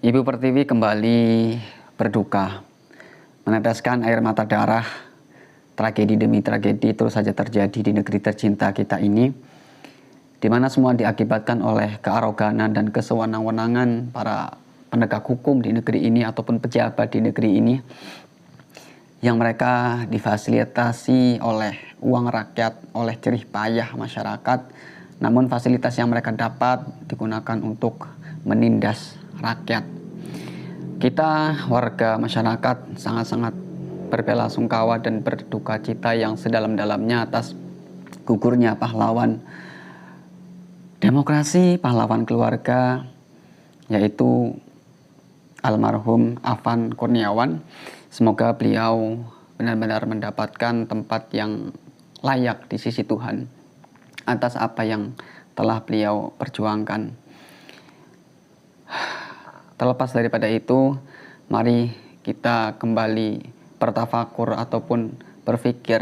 Ibu Pertiwi kembali berduka, meneteskan air mata darah. Tragedi demi tragedi terus saja terjadi di negeri tercinta kita ini, di mana semua diakibatkan oleh kearoganan dan kesewenang-wenangan para penegak hukum di negeri ini ataupun pejabat di negeri ini, yang mereka difasilitasi oleh uang rakyat, oleh jerih payah masyarakat. Namun fasilitas yang mereka dapat digunakan untuk menindas rakyat. Kita warga masyarakat sangat-sangat berbelasungkawa dan berduka cita yang sedalam-dalamnya atas gugurnya pahlawan demokrasi, pahlawan keluarga, yaitu almarhum Afan Kurniawan. Semoga beliau benar-benar mendapatkan tempat yang layak di sisi Tuhan atas apa yang telah beliau perjuangkan. Terlepas daripada itu, mari kita kembali bertafakur ataupun berpikir,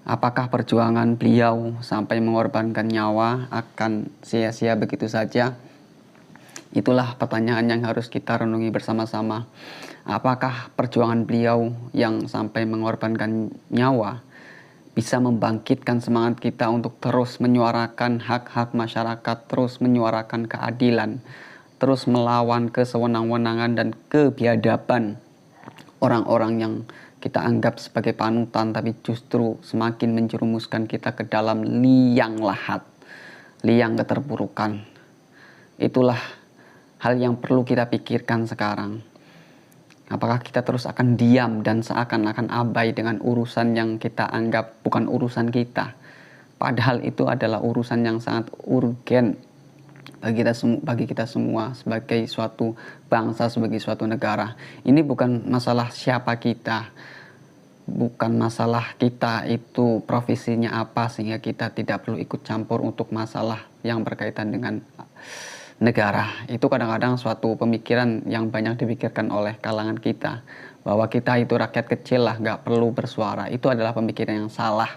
apakah perjuangan beliau sampai mengorbankan nyawa akan sia-sia begitu saja? Itulah pertanyaan yang harus kita renungi bersama-sama. Apakah perjuangan beliau yang sampai mengorbankan nyawa bisa membangkitkan semangat kita untuk terus menyuarakan hak-hak masyarakat, terus menyuarakan keadilan, terus melawan kesewenang-wenangan dan kebiadaban orang-orang yang kita anggap sebagai panutan, tapi justru semakin menjerumuskan kita ke dalam liang lahat, liang keterpurukan. Itulah hal yang perlu kita pikirkan sekarang. Apakah kita terus akan diam dan seakan-akan abai dengan urusan yang kita anggap bukan urusan kita, padahal itu adalah urusan yang sangat urgen bagi kita semua sebagai suatu bangsa, sebagai suatu negara. Ini bukan masalah siapa kita, bukan masalah kita itu profesinya apa sehingga kita tidak perlu ikut campur untuk masalah yang berkaitan dengan negara. Itu kadang-kadang suatu pemikiran yang banyak dipikirkan oleh kalangan kita, bahwa kita itu rakyat kecil lah, nggak perlu bersuara. Itu adalah pemikiran yang salah,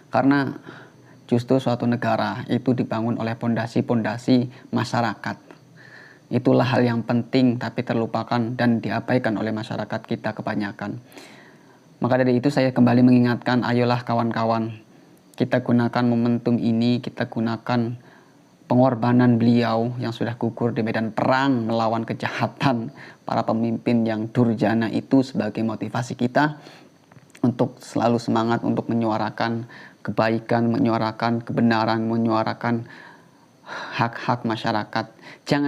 karena justru suatu negara itu dibangun oleh pondasi-pondasi masyarakat. Itulah hal yang penting tapi terlupakan dan diabaikan oleh masyarakat kita kebanyakan. Maka dari itu saya kembali mengingatkan, ayolah kawan-kawan, kita gunakan momentum ini, kita gunakan pengorbanan beliau yang sudah gugur di medan perang melawan kejahatan para pemimpin yang durjana itu sebagai motivasi kita untuk selalu semangat untuk menyuarakan kebaikan, menyuarakan kebenaran, menyuarakan hak-hak masyarakat. Jangan